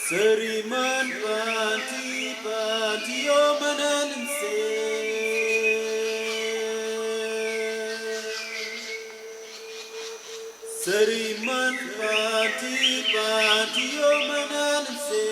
Seriman panti panti omanan se Seriman panti panti omanan se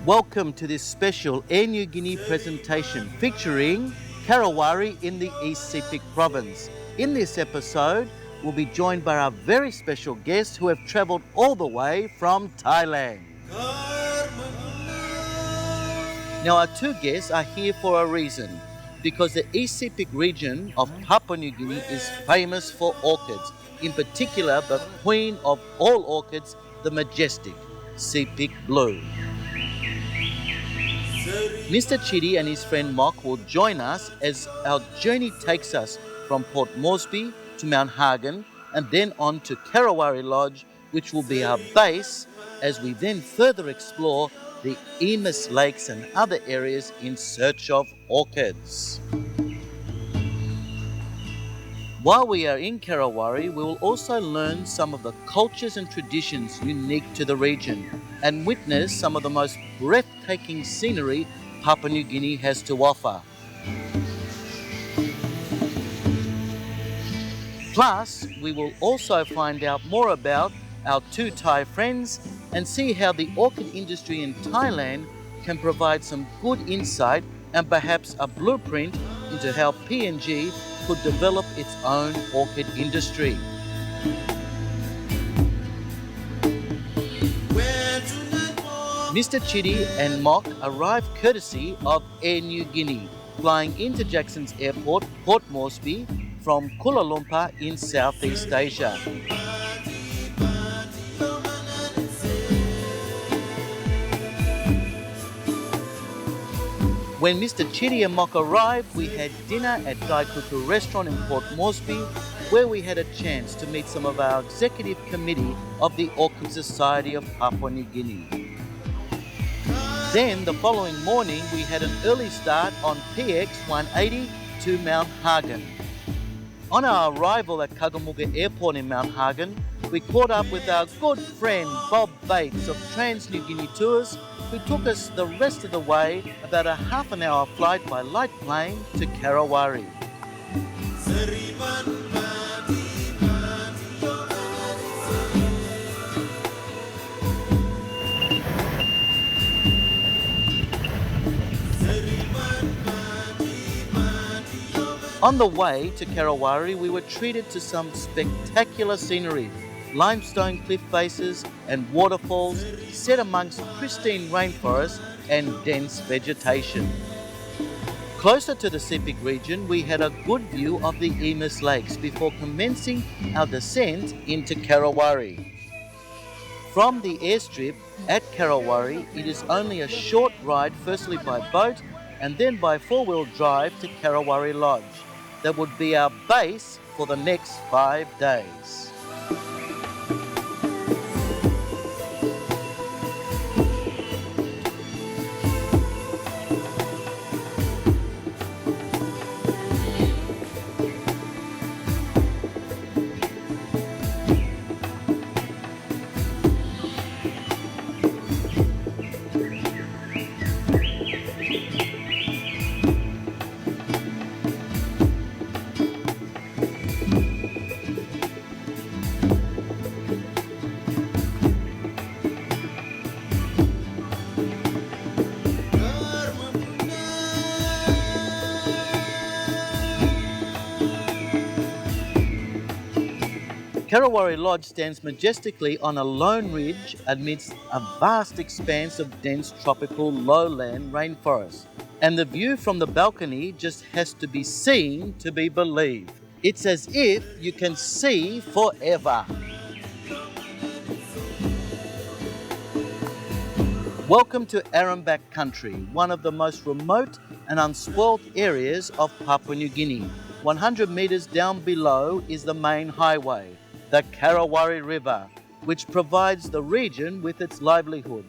Welcome to this special Air Niugini presentation featuring Karawari in the East Sepik Province. In this episode, we'll be joined by our very special guests who have travelled all the way from Thailand. Now, our two guests are here for a reason, because the East Sepik region of Papua New Guinea is famous for orchids, in particular the queen of all orchids, the majestic Sepik Blue. Mr. Chidi and his friend Mock will join us as our journey takes us from Port Moresby to Mount Hagen and then on to Karawari Lodge, which will be our base as we then further explore the Yima lakes and other areas in search of orchids. While we are in Karawari, we will also learn some of the cultures and traditions unique to the region and witness some of the most breathtaking scenery Papua New Guinea has to offer. Plus, we will also find out more about our two Thai friends and see how the orchid industry in Thailand can provide some good insight and perhaps a blueprint into how PNG could develop its own orchid industry. Mr. Chidi and Mock arrived courtesy of Air Niugini, flying into Jackson's Airport, Port Moresby, from Kuala Lumpur in Southeast Asia. When Mr. Chidi and Mock arrived, we had dinner at Daikuku restaurant in Port Moresby, where we had a chance to meet some of our executive committee of the Orchid Society of Papua New Guinea. Then, the following morning, we had an early start on PX 180 to Mount Hagen. On our arrival at Kagamooga Airport in Mount Hagen, we caught up with our good friend Bob Bates of Trans New Guinea Tours, who took us the rest of the way, about a half an hour flight by light plane to Karawari. On the way to Karawari, we were treated to some spectacular scenery, limestone cliff faces and waterfalls set amongst pristine rainforest and dense vegetation. Closer to the Sepik region, we had a good view of the Yima lakes before commencing our descent into Karawari. From the airstrip at Karawari, it is only a short ride, firstly by boat and then by four-wheel drive to Karawari Lodge. That would be our base for the next 5 days. Karawari Lodge stands majestically on a lone ridge amidst a vast expanse of dense tropical lowland rainforest. And the view from the balcony just has to be seen to be believed. It's as if you can see forever. Welcome to Arambak country, one of the most remote and unspoilt areas of Papua New Guinea. 100 meters down below is the main highway, the Karawari River, which provides the region with its livelihood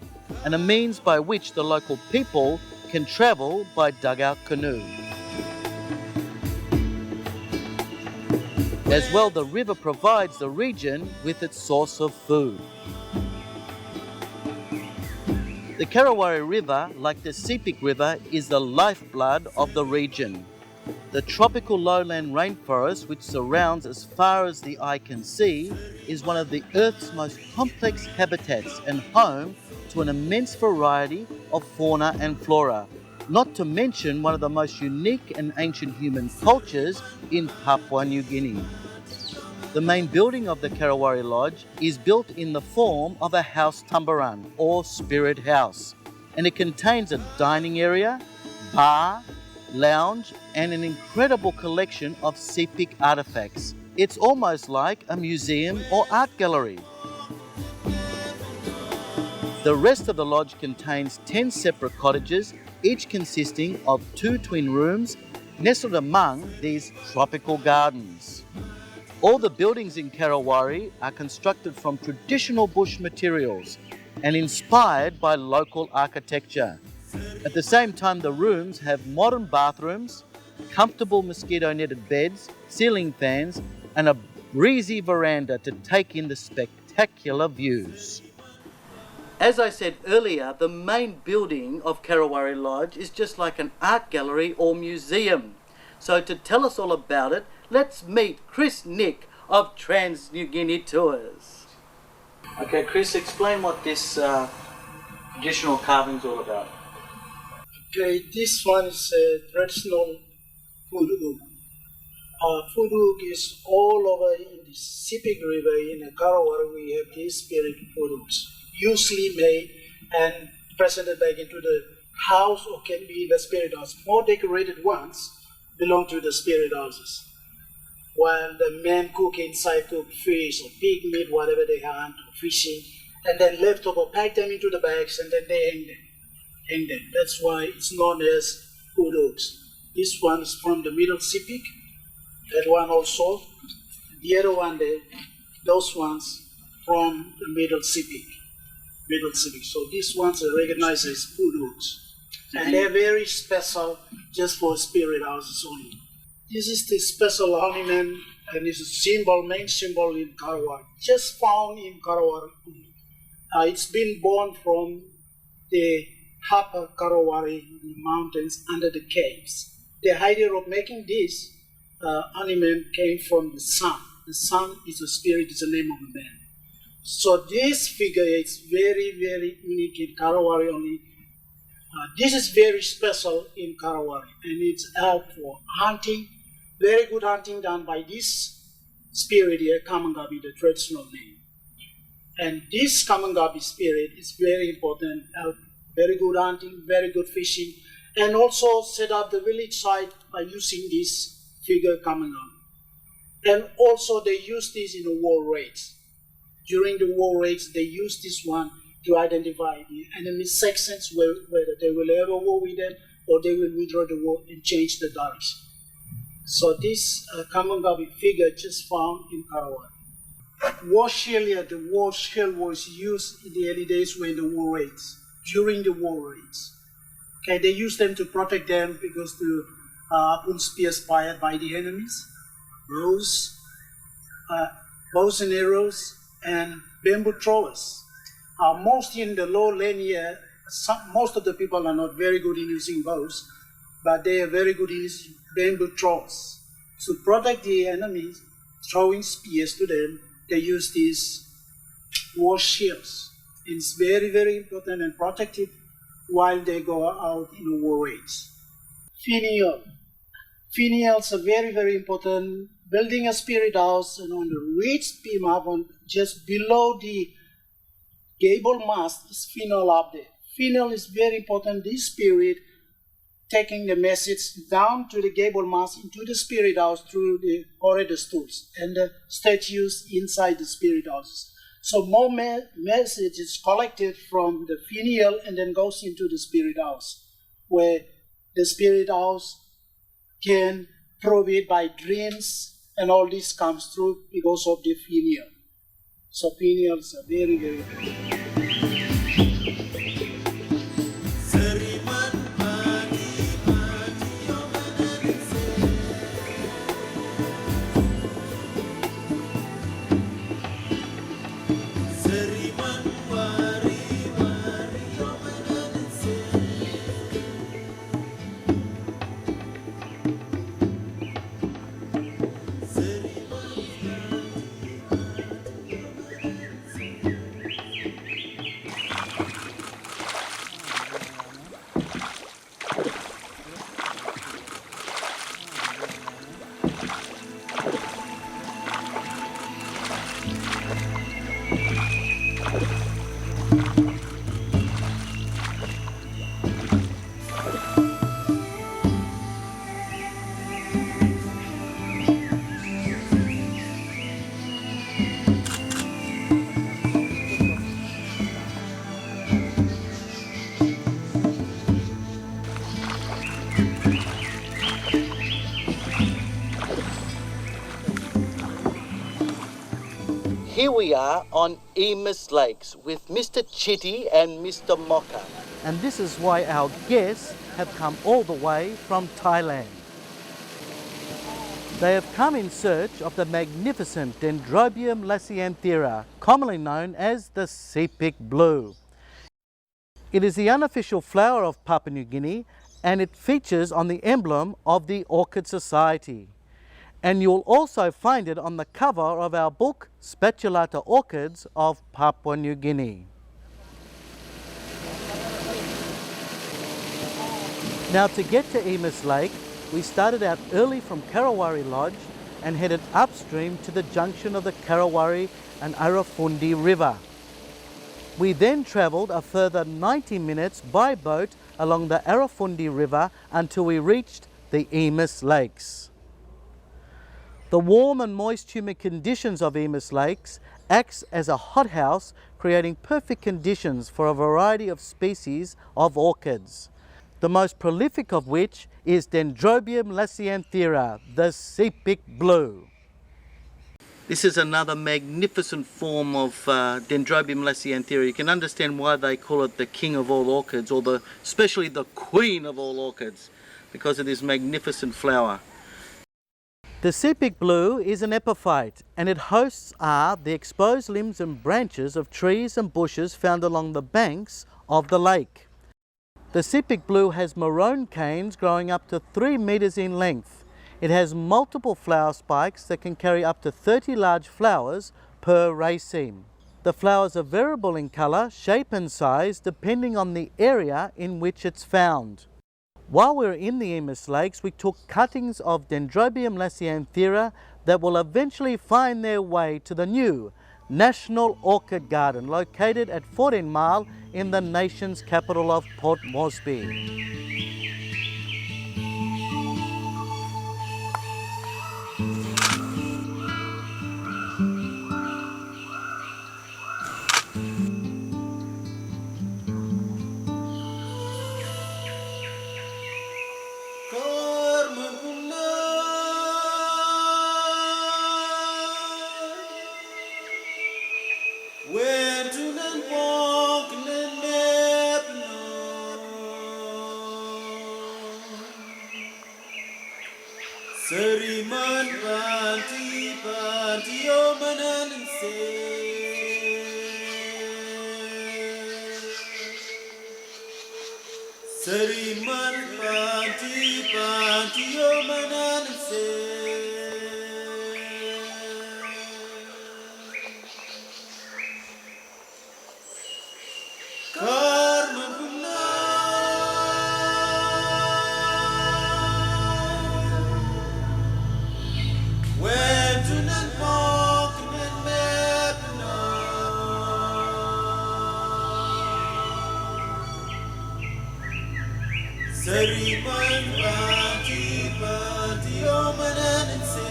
and a means by which the local people can travel by dugout canoe. As well, the river provides the region with its source of food. The Karawari River, like the Sepik River, is the lifeblood of the region. The tropical lowland rainforest, which surrounds as far as the eye can see, is one of the Earth's most complex habitats and home to an immense variety of fauna and flora, not to mention one of the most unique and ancient human cultures in Papua New Guinea. The main building of the Karawari Lodge is built in the form of a house tambaran, or spirit house, and it contains a dining area, bar, lounge, and an incredible collection of Sepik artifacts. It's almost like a museum or art gallery. The rest of the lodge contains 10 separate cottages, each consisting of 2 twin rooms nestled among these tropical gardens. All the buildings in Karawari are constructed from traditional bush materials and inspired by local architecture. At the same time, the rooms have modern bathrooms, comfortable mosquito-netted beds, ceiling fans, and a breezy veranda to take in the spectacular views. As I said earlier, the main building of Karawari Lodge is just like an art gallery or museum. So to tell us all about it, let's meet Chris Nick of Trans New Guinea Tours. Okay, Chris, explain what this traditional carving is all about. Okay, this one is a traditional food hook. Food hook is all over in the Sepik River in Karawari. We have these spirit food hooks, usually made and presented back into the house or can be in the spirit house. More decorated ones belong to the spirit houses, while the men cook inside, cook fish or pig meat, whatever they hunt, or fishing, and then leftover pack them into the bags and then they hang them. That's why it's known as food hooks. This one is from the middle Sepik, that one also. The other one, those ones from the middle Sepik. So these ones are recognized as food hooks. And they're very special just for spirit houses only. This is the special ornament and it's a symbol, main symbol in Karawari, just found in Karawari. It's been born from the upper Karawari mountains under the caves. The idea of making this ornament came from the sun. The sun is a spirit, is the name of a man. So this figure is very, very unique in Karawari only. This is very special in Karawari and it's helped for hunting. Very good hunting done by this spirit here, Kamanggabi, the traditional name. And this Kamanggabi spirit is very important, very good hunting, very good fishing, and also set up the village side by using this figure Kamanggabi. And also they use this in the war raids. During the war raids, they use this one to identify the enemy sections, whether they will ever war with them or they will withdraw the war and change the direction. So this Kamanggabi figure just found in Karawari. War shell here, the war shell was used in the early days when the war raids, during the war raids. Okay, they used them to protect them because the harpoon spears fired by the enemies, bows and arrows, and bamboo throwers. Most in the lowland here, most of the people are not very good in using bows, but they are very good in using bamboo throwers. To protect the enemies, throwing spears to them, they use these war shields. It's very, very important and protective while they go out in the war raids. Finial. Finials are very, very important building a spirit house and on the ridge beam up on just below the gable mast is Finial up there. Finial is very important. This spirit taking the message down to the gable mast into the spirit house through the orchid stools and the statues inside the spirit houses. So more message is collected from the Finial and then goes into the spirit house, where the spirit house can provide by dreams, and all this comes through because of the Finial. So Finials are very, very important. Here we are on Yima's Lakes with Mr. Chitty and Mr. Mocha. And this is why our guests have come all the way from Thailand. They have come in search of the magnificent Dendrobium lasianthera, commonly known as the Sepik Blue. It is the unofficial flower of Papua New Guinea and it features on the emblem of the Orchid Society. And you'll also find it on the cover of our book, Spatulata Orchids of Papua New Guinea. Now to get to Yima's Lake, we started out early from Kawari Lodge and headed upstream to the junction of the Karawari and Arafundi River. We then travelled a further 90 minutes by boat along the Arafundi River until we reached the Yima's Lakes. The warm and moist humid conditions of Yima's Lakes acts as a hothouse, creating perfect conditions for a variety of species of orchids, the most prolific of which is Dendrobium lasianthera, the Sepik Blue. This is another magnificent form of Dendrobium lasianthera. You can understand why they call it the king of all orchids, or especially the queen of all orchids, because of this magnificent flower. The Sepik Blue is an epiphyte, and its hosts are the exposed limbs and branches of trees and bushes found along the banks of the lake. The Sepik Blue has maroon canes growing up to 3 meters in length. It has multiple flower spikes that can carry up to 30 large flowers per raceme. The flowers are variable in colour, shape and size depending on the area in which it's found. While we were in the Yima's Lakes, we took cuttings of Dendrobium lasianthera that will eventually find their way to the new National Orchid Garden located at 14 Mile in the nation's capital of Port Moresby. Seriman panti panti o mananse. Seriman panti panti o mananse. Where Seriman Pati Pati Omananse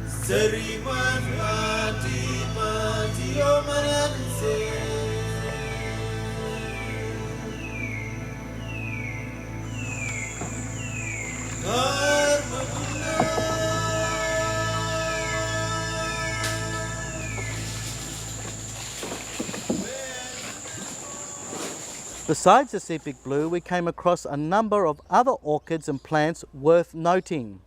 Seriman Pati Pati Omananse Besides the Sepik Blue, we came across a number of other orchids and plants worth noting.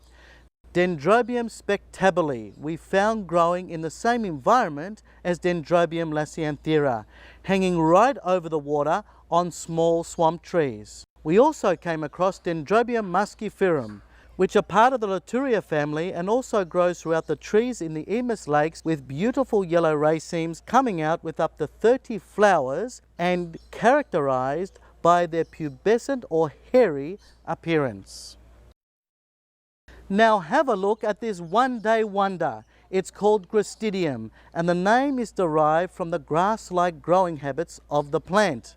Dendrobium spectabile we found growing in the same environment as Dendrobium lasianthera, hanging right over the water on small swamp trees. We also came across Dendrobium musciferum, which are part of the Laturia family and also grows throughout the trees in the Yima lakes with beautiful yellow racemes coming out with up to 30 flowers and characterized by their pubescent or hairy appearance. Now have a look at this one-day wonder. It's called Grastidium, and the name is derived from the grass-like growing habits of the plant.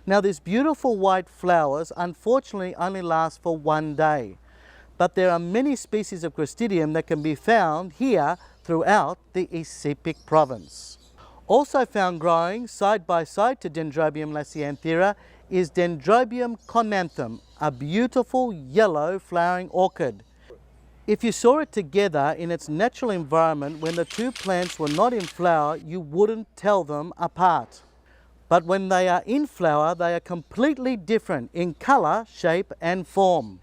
Now these beautiful white flowers unfortunately only last for one day, but there are many species of Grastidium that can be found here throughout the East Sepik Province. Also found growing side by side to Dendrobium lasianthera is Dendrobium cornanthum, a beautiful yellow flowering orchid. If you saw it together in its natural environment when the two plants were not in flower, you wouldn't tell them apart. But when they are in flower, they are completely different in color, shape and form.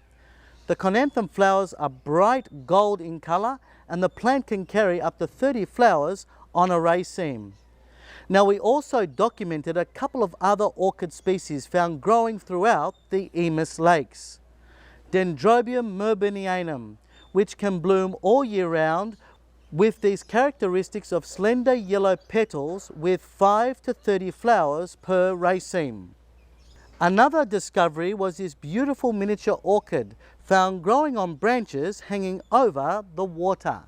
The cornanthum flowers are bright gold in color, and the plant can carry up to 30 flowers on a raceme. Now we also documented a couple of other orchid species found growing throughout the Yima lakes. Dendrobium merbinianum, which can bloom all year round with these characteristics of slender yellow petals with 5 to 30 flowers per raceme. Another discovery was this beautiful miniature orchid found growing on branches hanging over the water.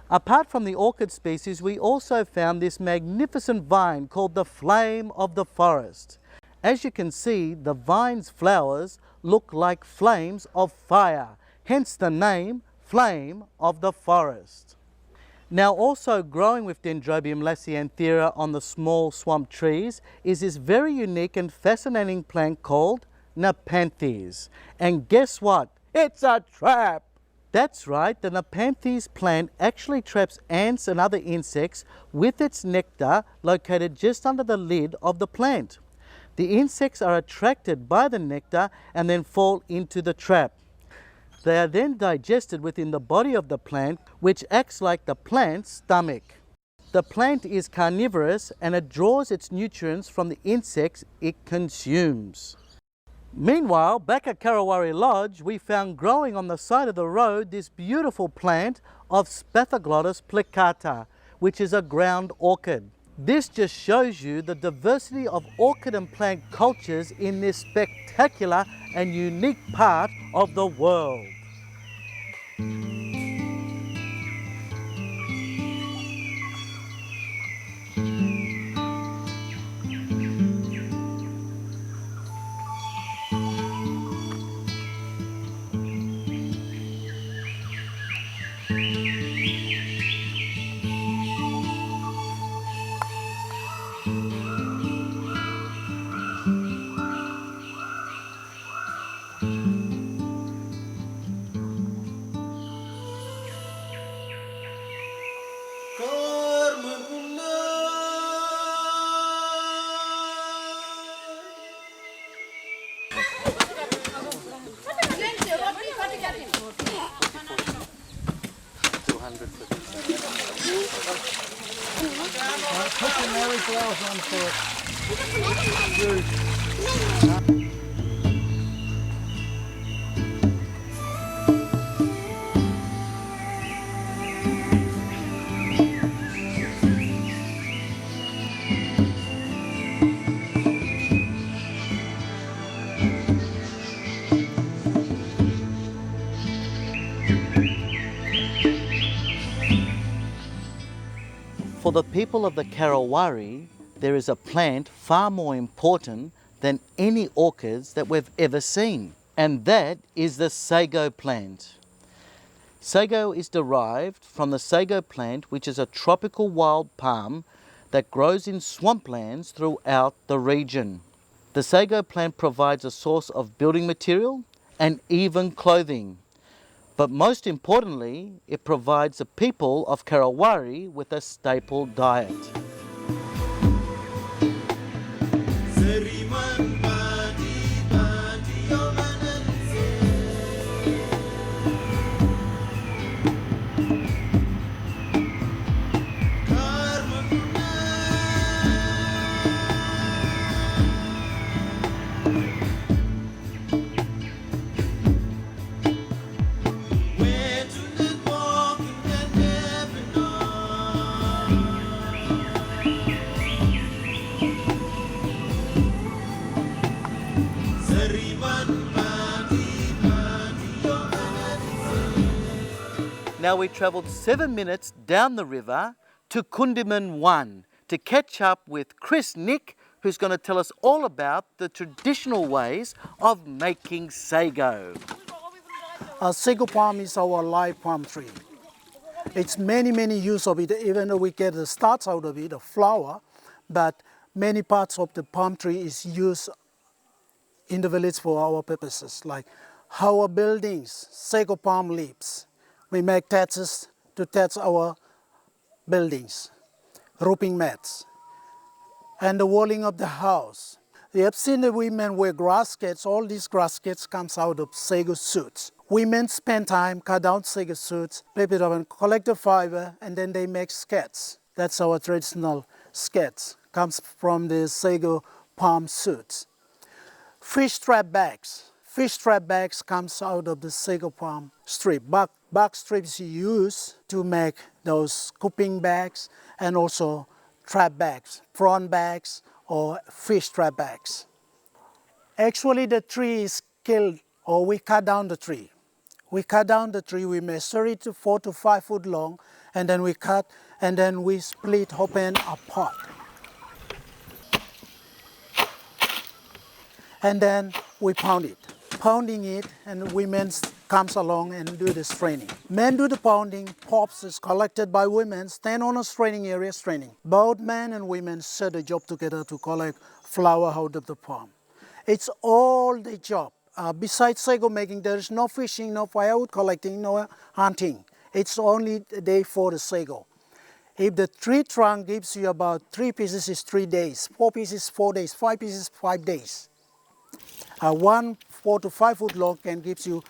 Apart from the orchid species, we also found this magnificent vine called the flame of the forest. As you can see, the vine's flowers look like flames of fire, hence the name Flame of the Forest. Now also growing with Dendrobium lasianthera on the small swamp trees is this very unique and fascinating plant called Nepenthes. And guess what? It's a trap! That's right, the Nepenthes plant actually traps ants and other insects with its nectar located just under the lid of the plant. The insects are attracted by the nectar and then fall into the trap. They are then digested within the body of the plant, which acts like the plant's stomach. The plant is carnivorous and it draws its nutrients from the insects it consumes. Meanwhile, back at Karawari Lodge, we found growing on the side of the road this beautiful plant of Spathoglottis plicata, which is a ground orchid. This just shows you the diversity of orchid and plant cultures in this spectacular and unique part of the world. For the people of the Karawari, there is a plant far more important than any orchids that we've ever seen, and that is the sago plant. Sago is derived from the sago plant, which is a tropical wild palm that grows in swamplands throughout the region. The sago plant provides a source of building material and even clothing. But most importantly, it provides the people of Karawari with a staple diet. Now we travelled 7 minutes down the river to Kundiman 1 to catch up with Chris Nick, who's going to tell us all about the traditional ways of making sago. Sago palm is our live palm tree. It's many use of it, even though we get the starts out of it, a flower, but many parts of the palm tree is used in the village for our purposes, like our buildings, sago palm leaves. We make thatches to thatch our buildings, roofing mats, and the walling of the house. You have seen the women wear grass skirts. All these grass skirts comes out of sago shoots. Women spend time, cut down sago shoots, flip it up and collect the fiber, and then they make skirts. That's our traditional skirts, comes from the sago palm shoots. Fish trap bags. Fish trap bags comes out of the sago palm strip. Bark strips you use to make those cooking bags and also trap bags, prawn bags or fish trap bags. Actually the tree is killed, or we cut down the tree. We cut down the tree, we measure it to 4 to 5 foot long, and then we cut and then we split open apart. And then we pound it. Pounding it, and women comes along and do the straining. Men do the pounding, pops is collected by women, stand on a straining area straining. Both men and women share the job together to collect flower out of the palm. It's all the job. Besides sago making, there is no fishing, no firewood collecting, no hunting. It's only a day for the sago. If the tree trunk gives you about 3 pieces, is 3 days, 4 pieces, 4 days, 5 pieces, 5 days. One 4 to 5 foot long can give you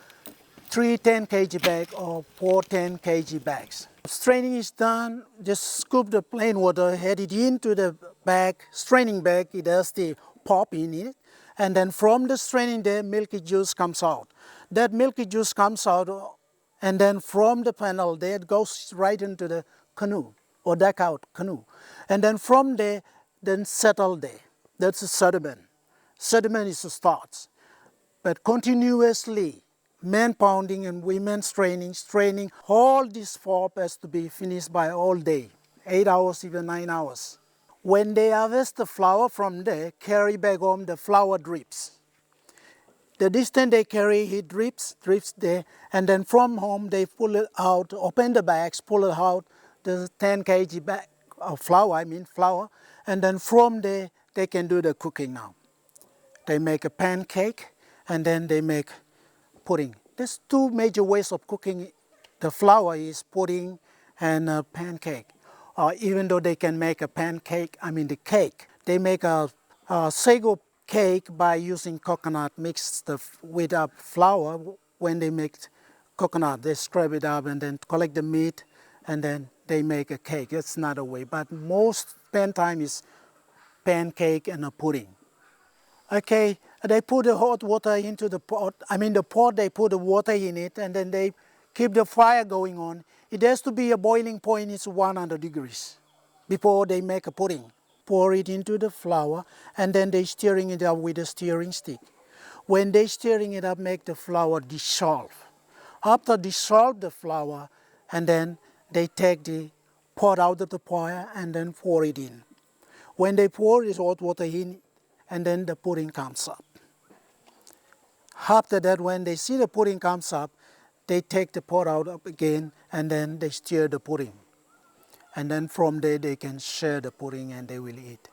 3 10 kg bag or 4 10 kg bags. Straining is done, just scoop the plain water, head it into the bag, straining bag, it has the pop in it, and then from the straining there, milky juice comes out. That milky juice comes out, and then from the panel there, it goes right into the canoe, or deck out canoe. And then from there, then settle there. That's the sediment. Sediment is the starts. But continuously, men pounding and women straining, all this pulp has to be finished by all day, 8 hours, even 9 hours. When they harvest the flower from there, carry back home, the flower drips. The distance they carry, it drips there, and then from home they pull it out, open the bags, pull it out, the 10 kg bag of flour, and then from there they can do the cooking now. They make a pancake, and then they make pudding. There's 2 major ways of cooking. The flour is pudding and a pancake. Even though they can make a pancake, the cake. They make a sago cake by using coconut mixed with flour. When they make coconut, they scrub it up and then collect the meat, and then they make a cake. That's another way, but most time is pancake and a pudding. Okay, they put the hot water into the pot. The pot, they put the water in it, and then they keep the fire going on. It has to be a boiling point, it's 100 degrees before they make a pudding. Pour it into the flour, and then they stirring it up with a stirring stick. When they stirring it up, make the flour dissolve. After dissolve the flour, and then they take the pour out of the pot and then pour it in. When they pour this hot water in, and then the pudding comes up. After that, when they see the pudding comes up, they take the pot out up again, and then they stir the pudding. And then from there, they can share the pudding and they will eat.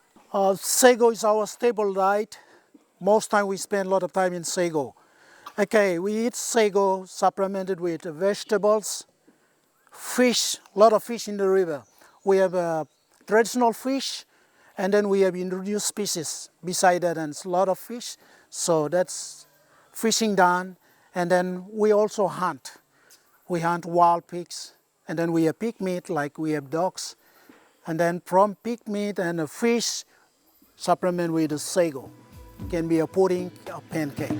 Sago is our staple diet. Most time we spend a lot of time in sago. Okay, we eat sago supplemented with vegetables, fish, a lot of fish in the river. We have traditional fish, and then we have introduced species beside that, and it's a lot of fish. So that's fishing done, and then we also hunt. We hunt wild pigs, and then we have pig meat like we have dogs. And then from pig meat and the fish, supplement with the sago. Can be a pudding or pancake.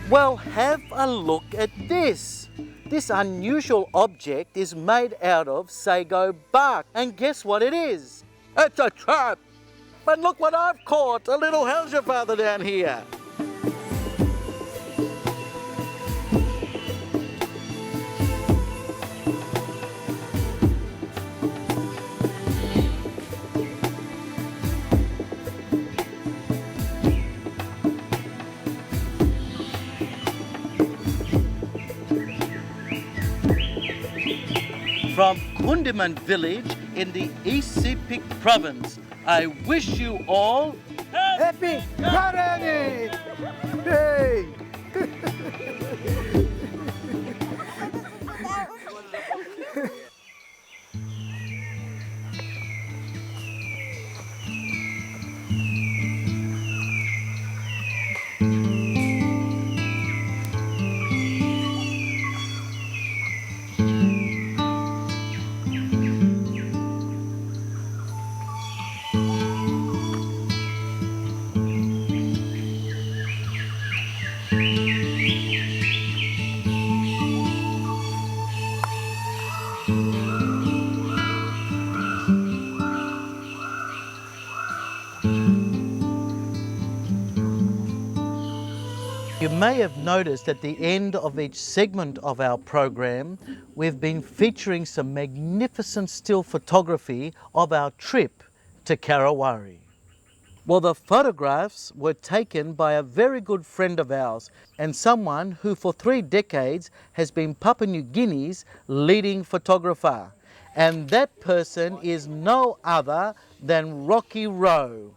Well, have a look at this. This unusual object is made out of sago bark. And guess what it is? It's a trap. But look what I've caught, a little hellsfather down here. From Kundiman village in the East Sepik Province, I wish you all Happy gardening! Hey! You may have noticed at the end of each segment of our program, we've been featuring some magnificent still photography of our trip to Karawari. Well, the photographs were taken by a very good friend of ours and someone who for 3 decades has been Papua New Guinea's leading photographer. And that person is no other than Rocky Rowe.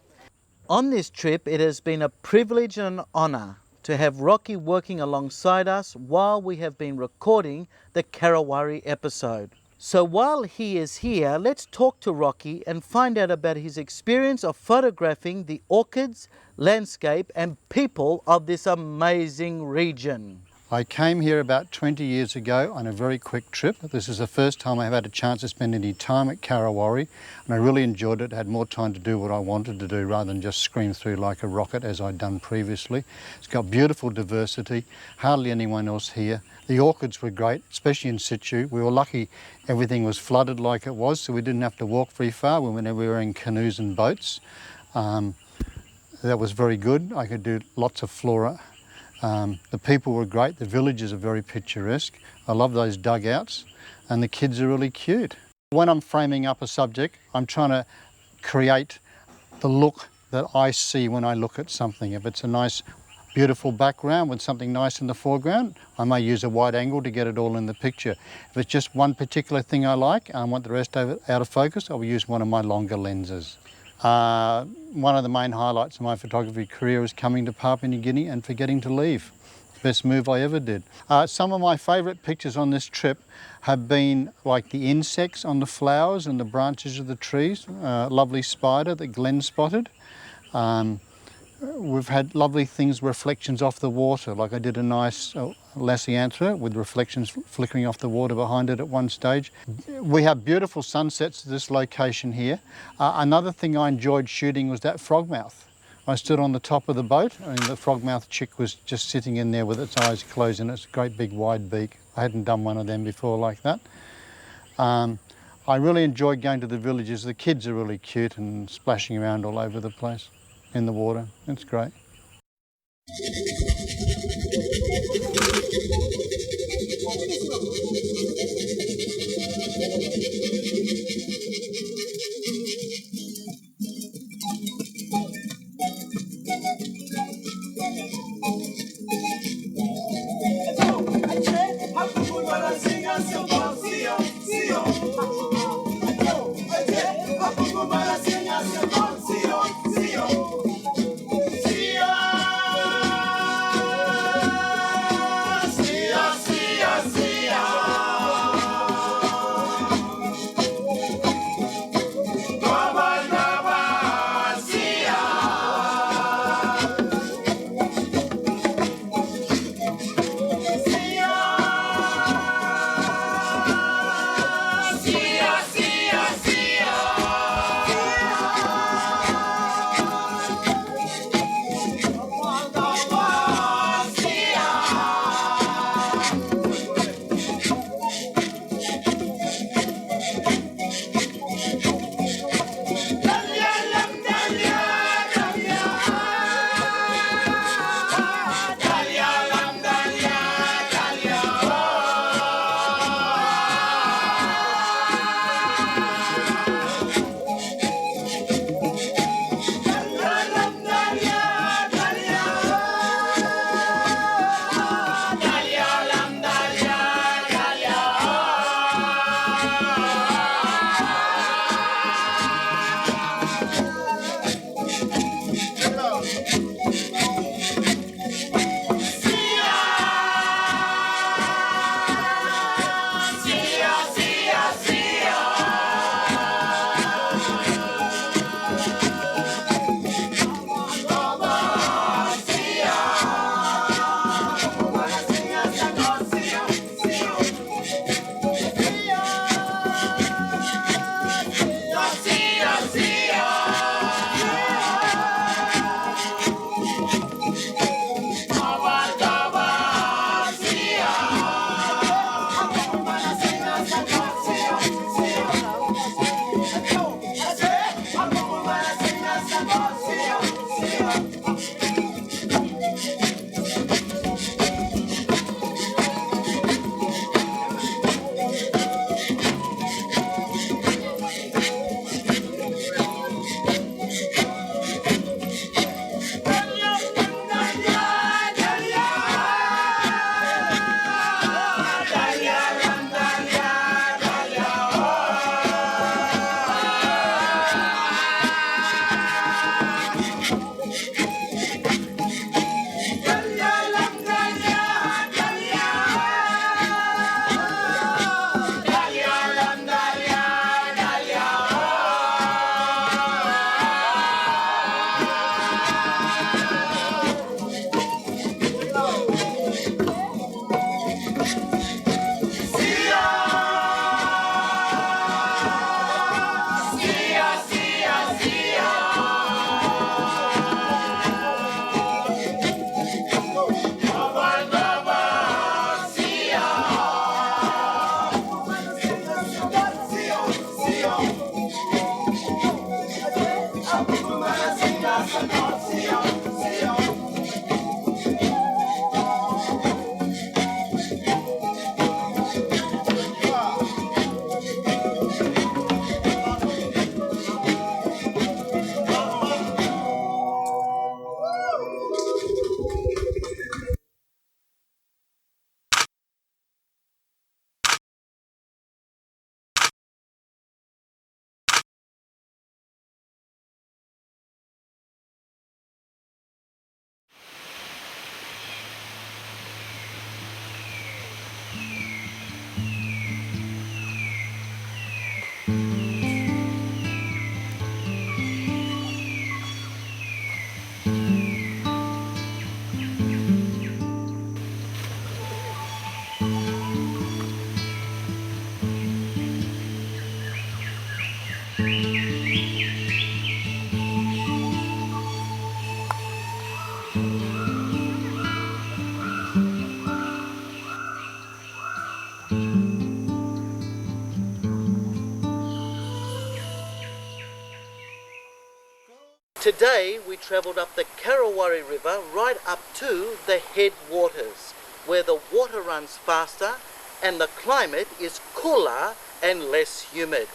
On this trip, it has been a privilege and an honour to have Rocky working alongside us while we have been recording the Karawari episode. So while he is here, let's talk to Rocky and find out about his experience of photographing the orchids, landscape and people of this amazing region. I came here about 20 years ago on a very quick trip. This is the first time I've had a chance to spend any time at Karawari, and I really enjoyed it. I had more time to do what I wanted to do rather than just scream through like a rocket as I'd done previously. It's got beautiful diversity, hardly anyone else here. The orchids were great, especially in situ. We were lucky everything was flooded like it was, so we didn't have to walk very far whenever we were in canoes and boats. That was very good. I could do lots of flora. The people were great, the villages are very picturesque. I love those dugouts and the kids are really cute. When I'm framing up a subject, I'm trying to create the look that I see when I look at something. If it's a nice beautiful background with something nice in the foreground, I may use a wide angle to get it all in the picture. If it's just one particular thing I like and I want the rest of it out of focus, I'll use one of my longer lenses. One of the main highlights of my photography career is coming to Papua New Guinea and forgetting to leave. Best move I ever did. Some of my favourite pictures on this trip have been like the insects on the flowers and the branches of the trees. Lovely spider that Glenn spotted. We've had lovely things, reflections off the water, like I did a nice Lasianthera with reflections flickering off the water behind it at one stage. We have beautiful sunsets at this location here. Another thing I enjoyed shooting was that frogmouth. I stood on the top of the boat and the frogmouth chick was just sitting in there with its eyes closed and its great big wide beak. I hadn't done one of them before like that. I really enjoyed going to the villages. The kids are really cute and splashing around all over the place in the water. It's great. Today we travelled up the Karawari River right up to the headwaters, where the water runs faster and the climate is cooler and less humid.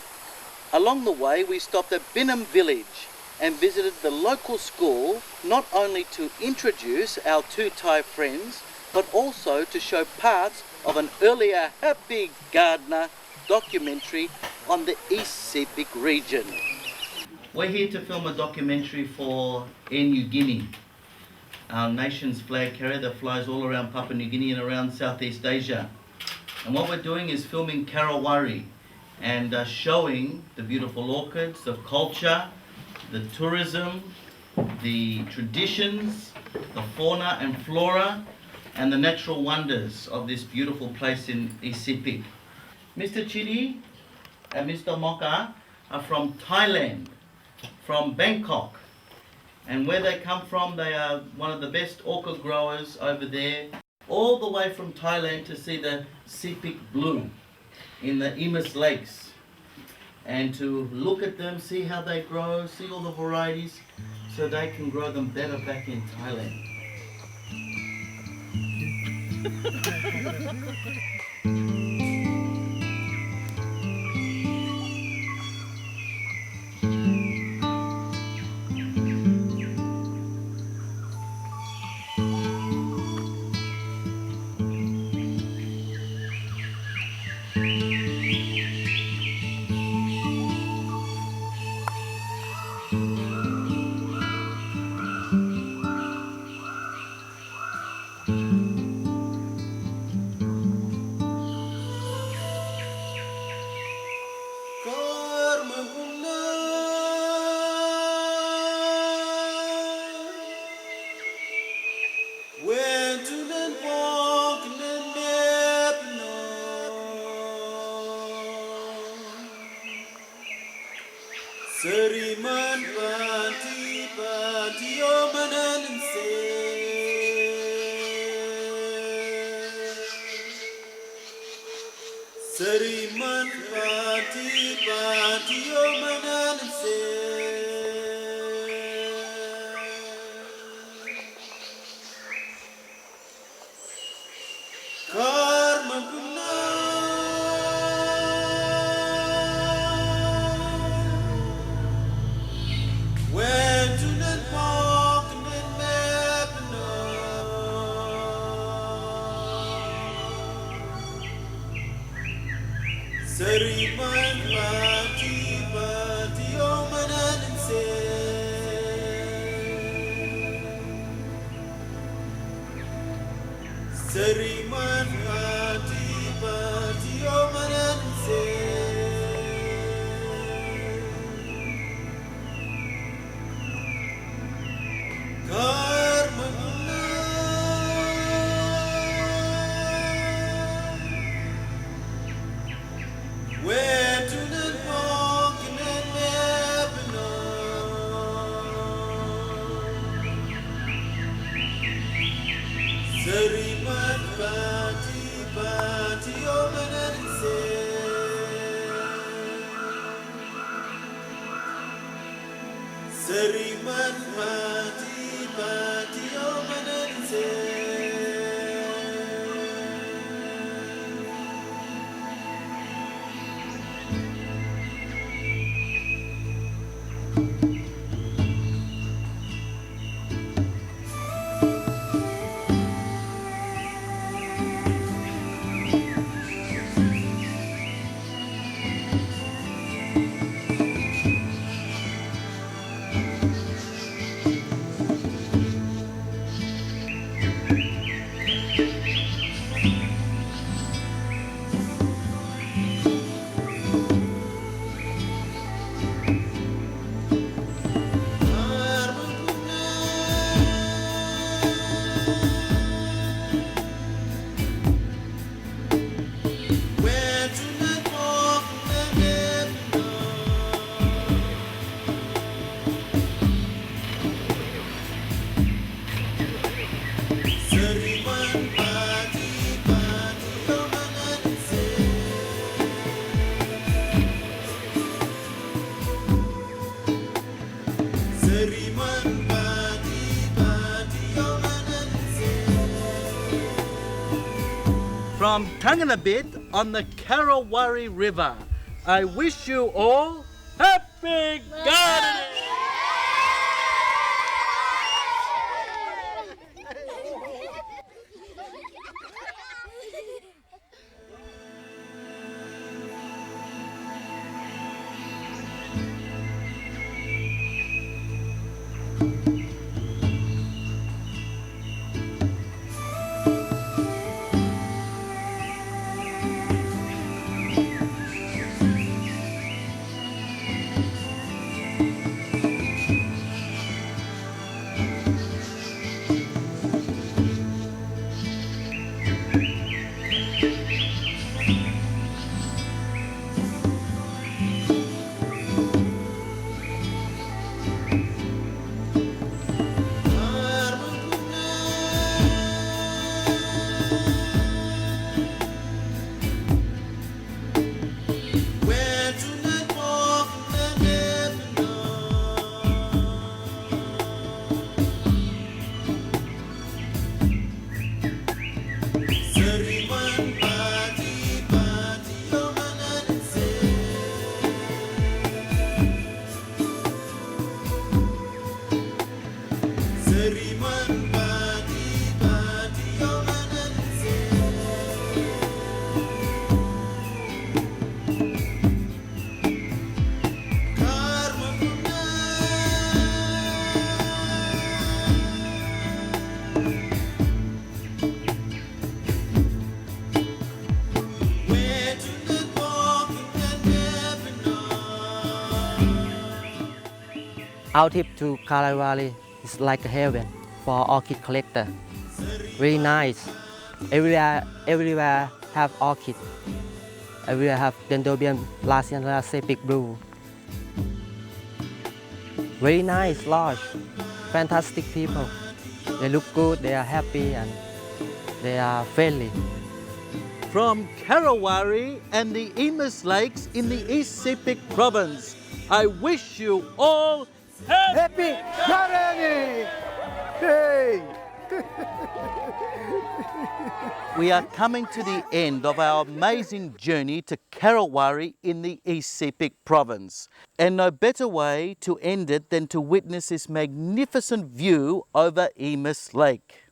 Along the way we stopped at Binam village and visited the local school, not only to introduce our two Thai friends, but also to show parts of an earlier Happy Gardener documentary on the East Sepik region. We're here to film a documentary for Air Niugini, our nation's flag carrier that flies all around Papua New Guinea and around Southeast Asia. And what we're doing is filming Karawari and showing the beautiful orchids, the culture, the tourism, the traditions, the fauna and flora, and the natural wonders of this beautiful place in East Sepik. Mr. Chidi and Mr. Moka are from Thailand, from Bangkok, and where they come from, they are one of the best orchid growers over there, all the way from Thailand to see the Sepik Blue in the Yima lakes, and to look at them, see how they grow, see all the varieties, so they can grow them better back in Thailand. Seriman pati pati omanan se Seriman pati pati omanan se Karma Seriman pati pati omanan se Seriman pati pati omanan se Karma where to the walk and never know Seriman pati pati omanan se Seriman pati pati omanan se from Tungabit on the Karawari River. I wish you all happy gardening! Our trip to Karawari is like a heaven for orchid collector. Very nice. Everywhere have orchid. Everywhere have Dendrobium laciniata, Sepik Blue. Very nice lodge. Fantastic people. They look good, they are happy, and they are friendly. From Karawari and the Yima Lakes in the East Sepik Province, I wish you all happy gardening! Hey! We are coming to the end of our amazing journey to Karawari in the East Sepik Province. And no better way to end it than to witness this magnificent view over Yima Lake.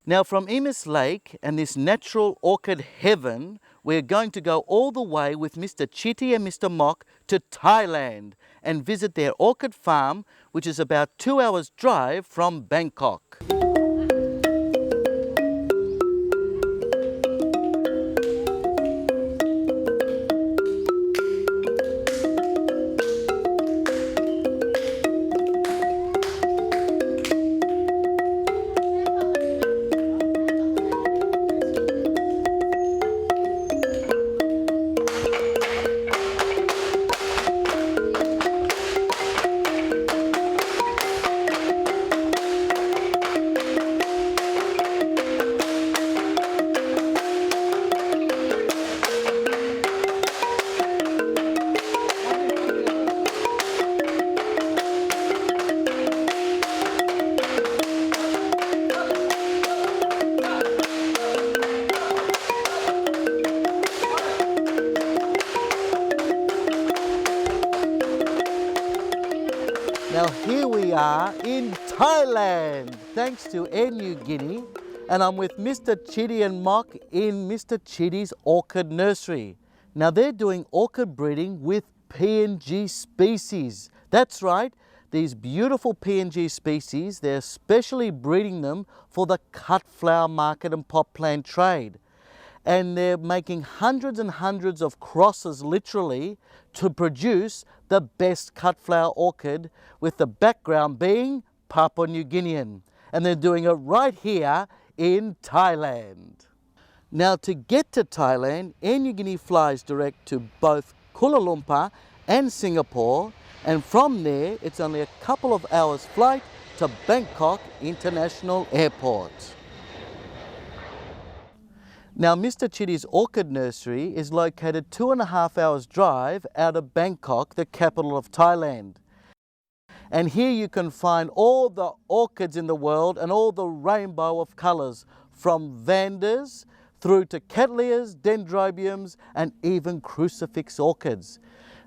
Now from Yima Lake and this natural orchid heaven, we're going to go all the way with Mr. Chitty and Mr. Mok to Thailand and visit their orchid farm, which is about 2 hours drive from Bangkok. Now here we are in Thailand, thanks to Air Niugini, and I'm with Mr. Chitty and Mok in Mr. Chitty's orchid nursery. Now they're doing orchid breeding with PNG species. That's right, these beautiful PNG species, they're specially breeding them for the cut flower market and pot plant trade. And they're making hundreds and hundreds of crosses literally to produce the best cut flower orchid, with the background being Papua New Guinean. And they're doing it right here in Thailand. Now to get to Thailand, Air Niugini flies direct to both Kuala Lumpur and Singapore, and from there it's only a couple of hours flight to Bangkok International Airport. Now, Mr. Chitty's orchid nursery is located 2.5 hours drive out of Bangkok, the capital of Thailand. And here you can find all the orchids in the world and all the rainbow of colors, from vandas through to cattleyas, dendrobiums, and even crucifix orchids.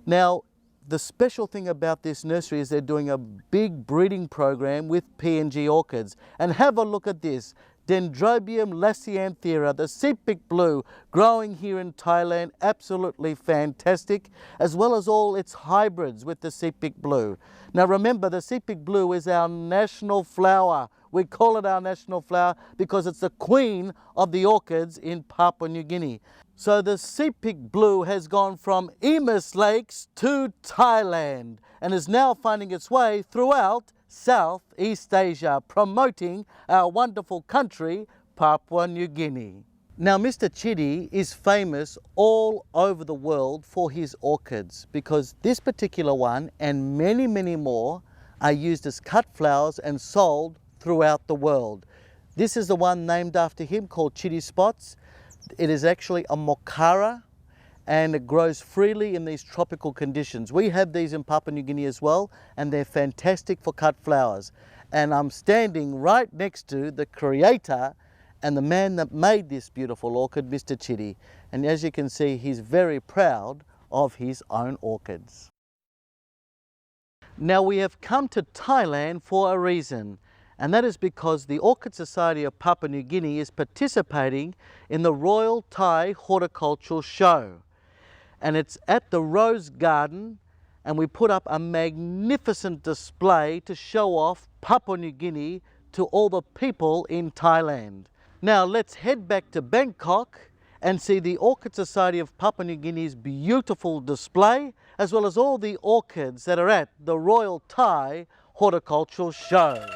Now, the special thing about this nursery is they're doing a big breeding program with PNG orchids. And have a look at this. Dendrobium lasianthera, the Sepik Blue, growing here in Thailand, absolutely fantastic, as well as all its hybrids with the Sepik Blue. Now remember, the Sepik Blue is our national flower. We call it our national flower because it's the queen of the orchids in Papua New Guinea. So the Sepik Blue has gone from Yima Lakes to Thailand and is now finding its way throughout Southeast Asia, promoting our wonderful country, Papua New Guinea. Now, Mr. Chidi is famous all over the world for his orchids because this particular one and many, many more are used as cut flowers and sold throughout the world. This is the one named after him called Chidi Spots. It is actually a mokara and it grows freely in these tropical conditions. We have these in Papua New Guinea as well, and they're fantastic for cut flowers. And I'm standing right next to the creator and the man that made this beautiful orchid, Mr. Chidi. And as you can see, he's very proud of his own orchids. Now we have come to Thailand for a reason, and that is because the Orchid Society of Papua New Guinea is participating in the Royal Thai Horticultural Show. And it's at the Rose Garden, and we put up a magnificent display to show off Papua New Guinea to all the people in Thailand. Now let's head back to Bangkok and see the Orchid Society of Papua New Guinea's beautiful display, as well as all the orchids that are at the Royal Thai Horticultural Show.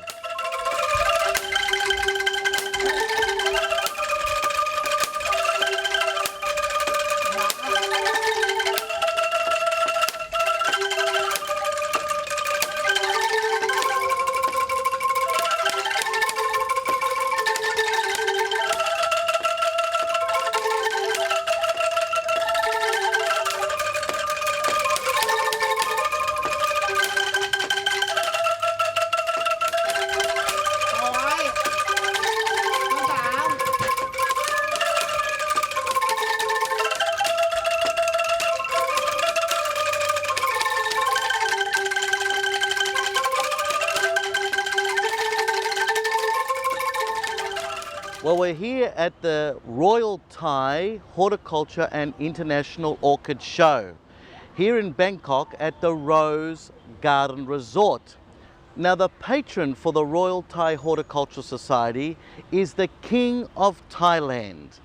Well, we're here at the Royal Thai Horticulture and International Orchid Show, here in Bangkok at the Rose Garden Resort. Now, the patron for the Royal Thai Horticultural Society is the King of Thailand,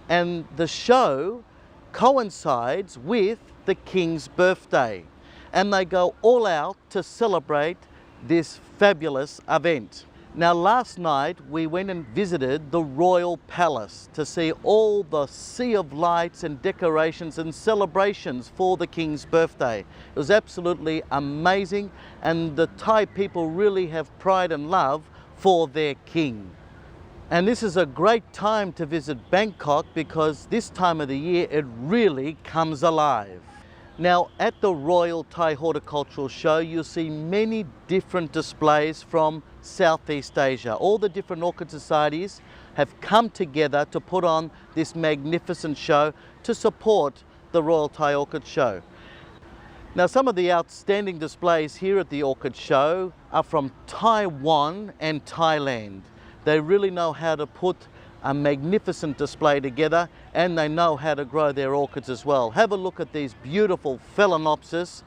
and the show coincides with the King's birthday, and they go all out to celebrate this fabulous event. Now, last night we went and visited the Royal Palace to see all the sea of lights and decorations and celebrations for the King's birthday. It was absolutely amazing, and the Thai people really have pride and love for their king. And this is a great time to visit Bangkok because this time of the year it really comes alive. Now, at the Royal Thai Horticultural Show, you'll see many different displays from Southeast Asia. All the different orchid societies have come together to put on this magnificent show to support the Royal Thai Orchid Show. Now, some of the outstanding displays here at the Orchid Show are from Taiwan and Thailand. They really know how to put a magnificent display together, and they know how to grow their orchids as well. Have a look at these beautiful Phalaenopsis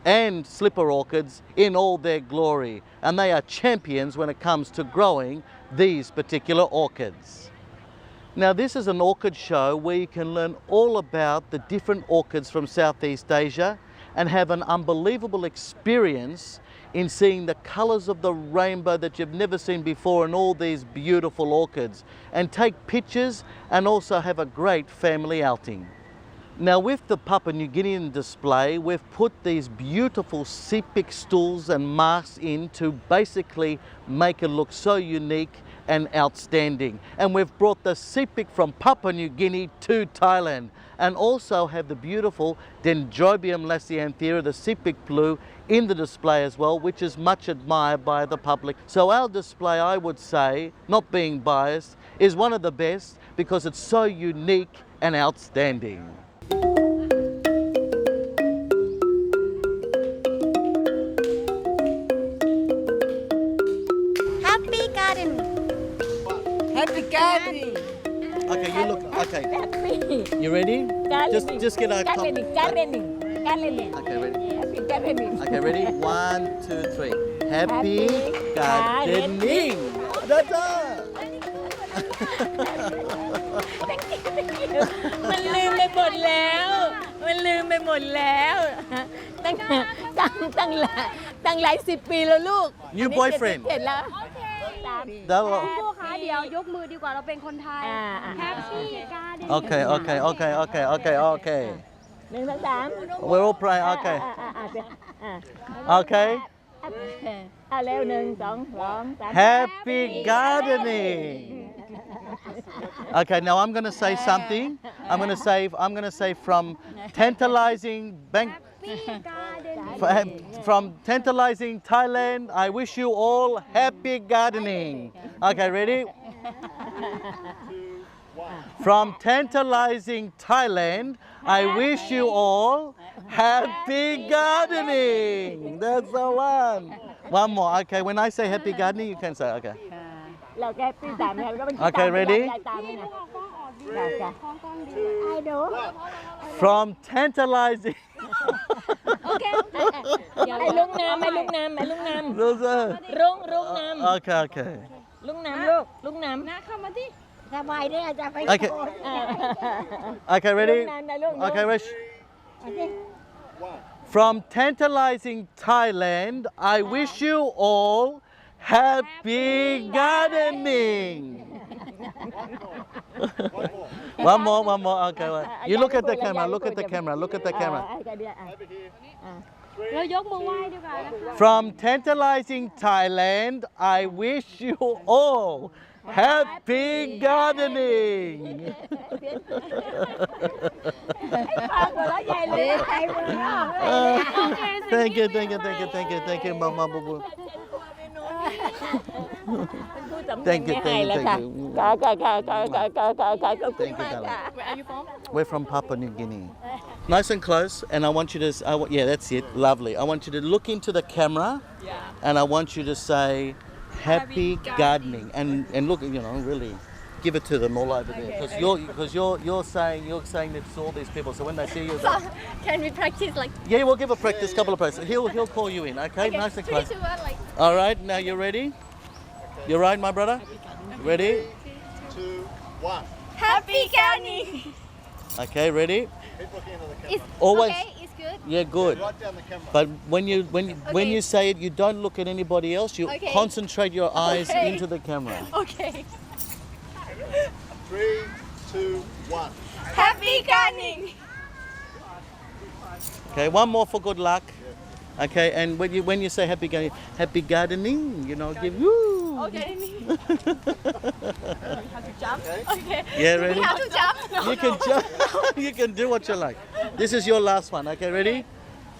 and slipper orchids in all their glory, and they are champions when it comes to growing these particular orchids. Now, this is an orchid show where you can learn all about the different orchids from Southeast Asia and have an unbelievable experience in seeing the colors of the rainbow that you've never seen before in all these beautiful orchids, and take pictures and also have a great family outing. Now, with the Papua New Guinean display, we've put these beautiful Sepik stools and masks in to basically make it look so unique and outstanding. And we've brought the Sepik from Papua New Guinea to Thailand, and also have the beautiful Dendrobium lasianthera, the Sepik Blue, in the display as well, which is much admired by the public. So our display, I would say, not being biased, is one of the best because it's so unique and outstanding. Happy garden. Happy gardening. Okay, you look. Okay, you ready? Just get a. Gardening. Okay, ready. Happy gardening. Okay, ready? 1, 2, 3. Happy gardening. That's all. มันลืมไปหมดแล้ว ตั้งหลายสิบปีแล้วลูก New boyfriend. เสร็จแล้ว That ครูคะเดี๋ยวยกมือดีกว่าเราเป็นคนไทย Happy garden. Okay. 1 2 3 We're all praying. Okay. Okay. เร็ว1 2 3 Happy gardening. Okay, now I'm going to say something. I'm going to say from tantalizing from tantalizing Thailand, I wish you all happy gardening. Okay, ready? From tantalizing Thailand, I wish you all happy gardening. That's the one. One more. Okay, when I say happy gardening, you can say, okay. เราแก้ปีตามแล้วก็เป็น Okay, ready? ตามนี่นะจ้ะ I know From tantalizing. ไอ้ลุงน้ำ Those are- ลุงน้ำ Okay. ลุงน้ำลูกลุงน้ำนะเข้ามาที่สบายด้วยจะไป Okay. Okay, ready? ลุงน้ำนะลูก Okay, ready? From tantalizing Thailand, I wish you all happy gardening. One more. Okay. You look at the camera. Look at the camera. เรายกมือไหว้ดีกว่านะคะ From tantalizing Thailand, I wish you all happy gardening. หัวเราะใหญ่เลยใครหัวเราะ Thank you, Mama Boo Boo. พูดสำเนียง Thank you, ไม่ให้แล้ว thank ค่ะ you. ขอบคุณ Thank you, มาก darling. ค่ะ Where are you from? We're from Papua New Guinea. Nice and close, and I want you to, yeah, that's it, lovely. I want you to look into the camera, and I want you to say, happy gardening, and look, really give it to them all over there, because you're saying that to all these people, so when they see you, Can we practice like yeah, we'll give a practice, couple of practice. He'll call you in, okay? Nice and close. 3, 2, 1 like All right, now you ready? You right, my brother? Ready? 2, 1. Happy gardening. Okay, ready? It's Always. okay, it's good. Yeah, good. Right down the camera. But when you say it, you don't look at anybody else. You Okay. concentrate your eyes Okay. into the camera. Okay. 3, 2, 1. Happy gardening. Okay, one more for good luck. Okay, and when you say happy gardening, give woo. Okay. Okay. Yeah, ready? How to jump? You can jump. You can do what you like. This is your last one. Okay, ready?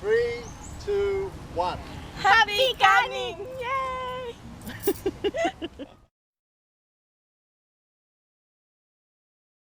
3, 2, 1. Happy gardening.